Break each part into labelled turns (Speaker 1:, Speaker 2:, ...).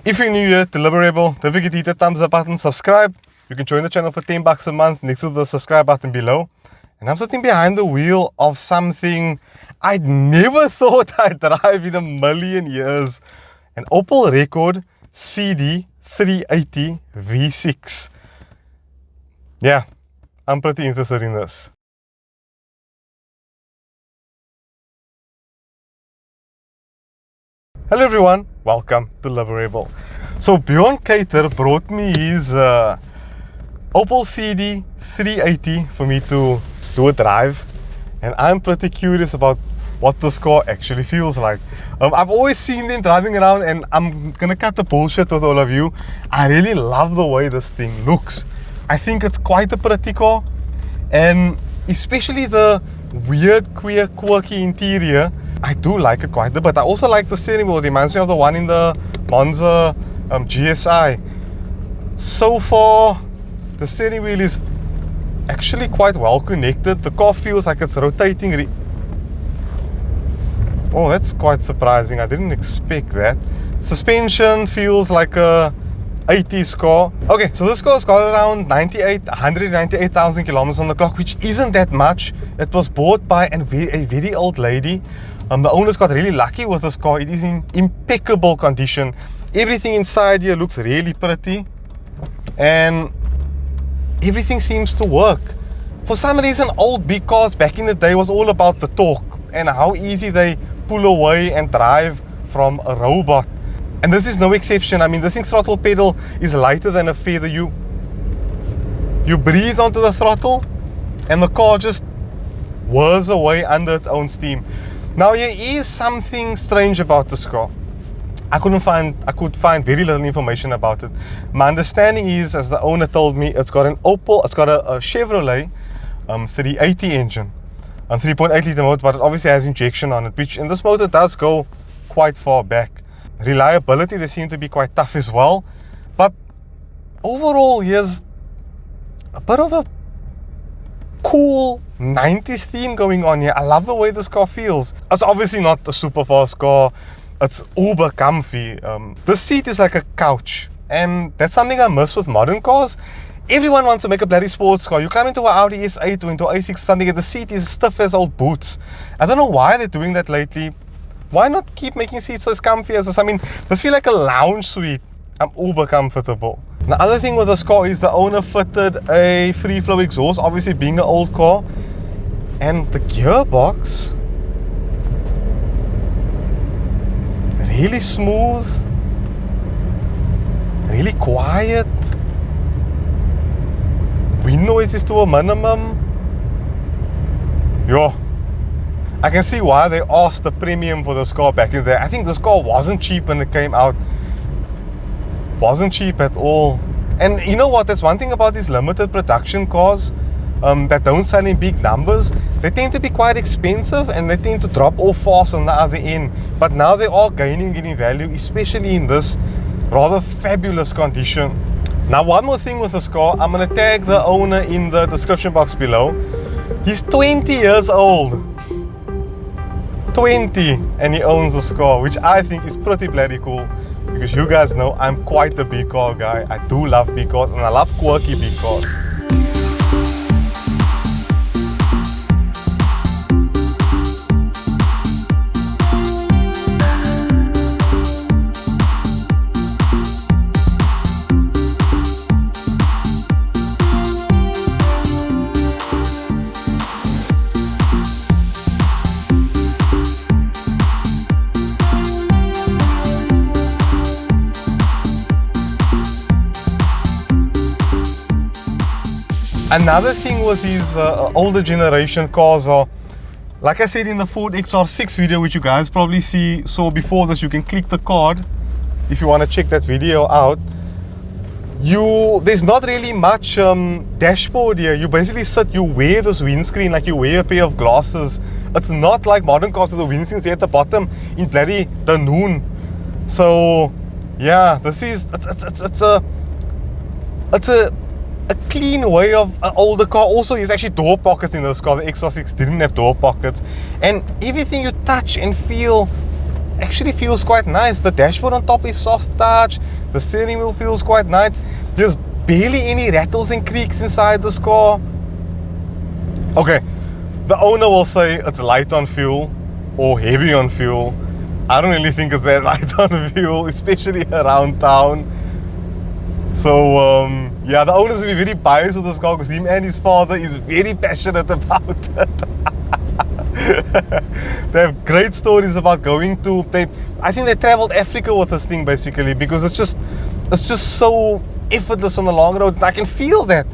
Speaker 1: If you're new here to Liberable, don't forget to hit the thumbs up button, subscribe. You can join the channel for $10 a month next to the subscribe button below. And I'm sitting behind the wheel of something I'd never thought I'd drive in a million years. An OPEL REKORD CD 380 V6. Yeah, I'm pretty interested in this. Hello everyone, welcome to Liberable. So Bjon brought me his OPEL CD 380 for me to do a drive, and I'm pretty curious about what this car actually feels like. I've always seen them driving around, and I'm gonna cut the bullshit with all of you. I really love the way this thing looks. I think it's quite a pretty car, and especially the weird, queer, quirky interior. I do like it quite a bit. I also like the steering wheel. It reminds me of the one in the Monza GSI. So far, the steering wheel is actually quite well connected. The car feels like it's rotating. Oh, that's quite surprising. I didn't expect that. Suspension feels like a 80s car. Okay, so this car's got around 198,000 kilometers on the clock, which isn't that much. It was bought by a very old lady. The owners got really lucky with this car. It is in impeccable condition. Everything inside here looks really pretty, and everything seems to work. For some reason, old big cars back in the day was all about the torque and how easy they pull away and drive from a robot. And this is no exception. I mean, this thing's throttle pedal is lighter than a feather. You breathe onto the throttle and the car just whirs away under its own steam. Now, there is something strange about this car. I could find very little information about it. My understanding is, as the owner told me, it's got a Chevrolet 380 engine, 3.8 liter motor, but it obviously has injection on it, which in this motor does go quite far back. Reliability, they seem to be quite tough as well. But overall, here's a bit of a cool 90s theme going on here. I love the way this car feels. It's obviously not a super fast car. It's uber comfy. The seat is like a couch, and that's something I miss with modern cars. Everyone wants to make a bloody sports car. You climb into an Audi S8 or into an A6 or something, and the seat is stiff as old boots. I don't know why they're doing that lately. Why not keep making seats as comfy as this? I mean, this feels like a lounge suite. I'm uber comfortable. The other thing with this car is the owner fitted a free flow exhaust, obviously being an old car, and the gearbox, really smooth, really quiet. Wind noise is to a minimum. Yeah, I can see why they asked the premium for this car back in there. I think this car wasn't cheap when it came out. Wasn't cheap at all. And you know what, that's one thing about these limited production cars that don't sell in big numbers. They tend to be quite expensive, and they tend to drop off fast on the other end. But now they are gaining in value, especially in this rather fabulous condition. Now, one more thing with this car, I'm going to tag the owner in the description box below. He's 20 years old. 20, and he owns this car, which I think is pretty bloody cool. Because you guys know I'm quite a big car guy. I do love big cars, and I love quirky big cars. Another thing with these older generation cars are, like I said in the Ford XR6 video, which you guys probably saw before this, you can click the card if you want to check that video out. There's not really much dashboard here. You basically sit, you wear this windscreen like you wear a pair of glasses. It's not like modern cars with the windscreens there at the bottom in bloody the noon. So yeah, this is it's a clean way of an older car. Also, there's actually door pockets in this car. The XR6 didn't have door pockets, and everything you touch and feel actually feels quite nice. The dashboard on top is soft touch. The steering wheel feels quite nice. There's barely any rattles and creaks inside this car. Okay, the owner will say it's light on fuel or heavy on fuel. I don't really think it's that light on fuel, especially around town. So yeah, the owners will be very biased with this car because him and his father is very passionate about it. They have great stories about going to, I think they traveled Africa with this thing basically, because it's just so effortless on the long road. I can feel that.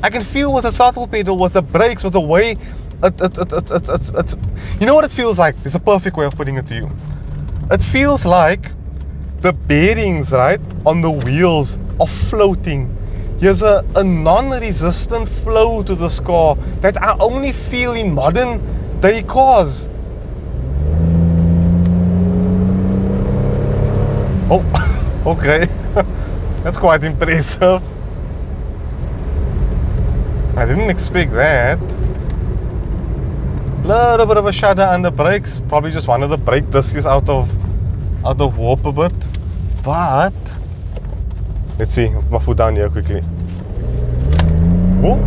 Speaker 1: I can feel with the throttle pedal, with the brakes, with the way it's you know what it feels like? It's a perfect way of putting it to you. It feels like the bearings, right, on the wheels are floating. There's a non-resistant flow to this car that I only feel in modern day cars. Oh, okay. That's quite impressive. I didn't expect that. Little bit of a shudder under brakes. Probably just one of the brake discs is out of warp a bit. But let's see. Put my foot down here quickly. Whoa.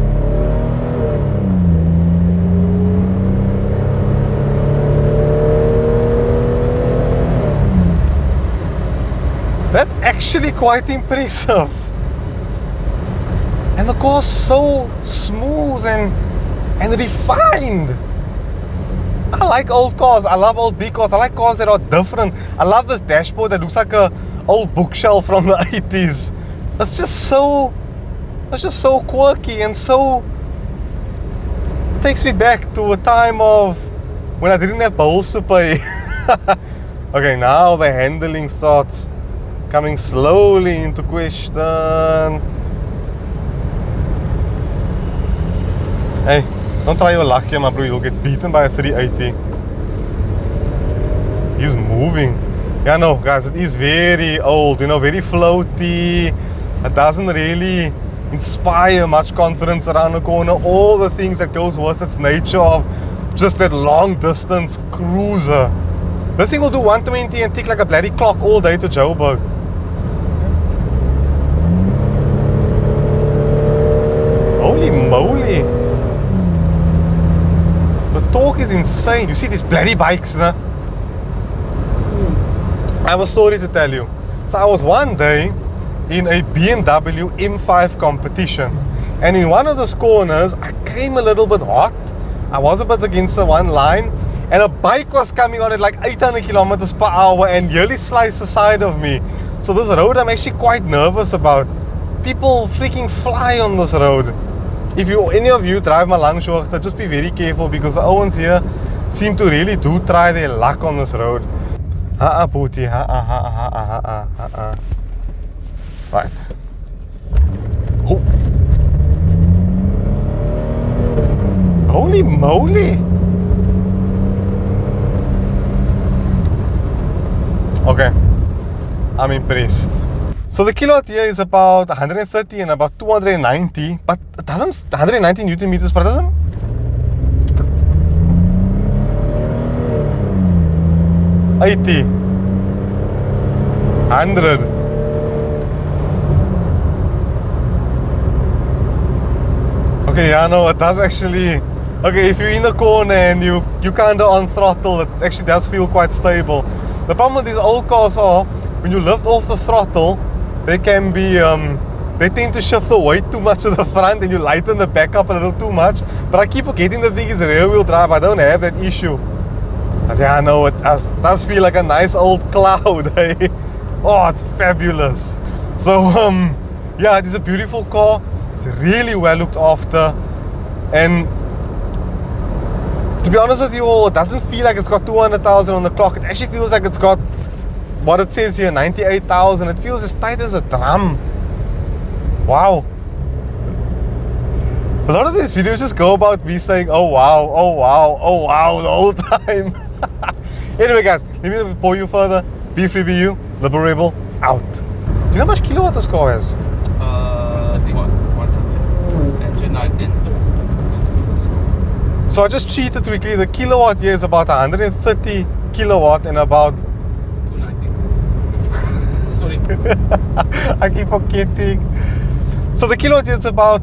Speaker 1: That's actually quite impressive. And the car's so smooth and refined. I like old cars. I love old big cars. I like cars that are different. I love this dashboard that looks like a old bookshelf from the 80s. It's just so quirky and so takes me back to a time of when I didn't have bills to pay. Okay, now the handling starts coming slowly into question. Hey, don't try your luck here, my bro. You'll get beaten by a 380. He's moving. Yeah, no, guys, it is very old, you know, very floaty. It doesn't really inspire much confidence around the corner. All the things that goes with its nature of just that long distance cruiser. This thing will do 120 and tick like a bloody clock all day to Joburg. Holy moly. The torque is insane. You see these bloody bikes now? I have a story to tell you. So I was one day in a BMW M5 competition, and in one of those corners I came a little bit hot. I was a bit against the one line, and a bike was coming on at like 800 kilometers per hour and nearly sliced the side of me. So this road I'm actually quite nervous about. People freaking fly on this road. If any of you drive my Langshoogte, just be very careful, because the Owens here seem to really do try their luck on this road. Booty, Right. Oh. Holy moly! Okay, I'm impressed. So the kilowatt here is about 130 and about 290, but it doesn't, 190 Newton meters, but it doesn't. $80, $100. Okay, yeah, no, it does actually. Okay, if you're in the corner and you kind of on throttle, it actually does feel quite stable. The problem with these old cars are, when you lift off the throttle, they can be, they tend to shift the weight too much to the front and you lighten the back up a little too much. But I keep forgetting the thing is rear wheel drive. I don't have that issue. But yeah, I know it does feel like a nice old cloud, eh? Oh, it's fabulous. So, yeah, it is a beautiful car. It's really well looked after. And to be honest with you all, it doesn't feel like it's got 200,000 on the clock. It actually feels like it's got what it says here, 98,000. It feels as tight as a drum. Wow. A lot of these videos just go about me saying, oh wow, oh wow, oh wow, the whole time. Anyway, guys, let me bore you further. Be free, be you. Liberal Rebel, out. Do you know how much kilowatt this car has?
Speaker 2: 150. Engine 19.
Speaker 1: So I just cheated quickly. The kilowatt here is about 130 kilowatt and about I keep forgetting. So the kilowatt is about,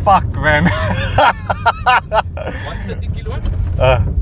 Speaker 1: fuck man.
Speaker 2: 130 kilowatt?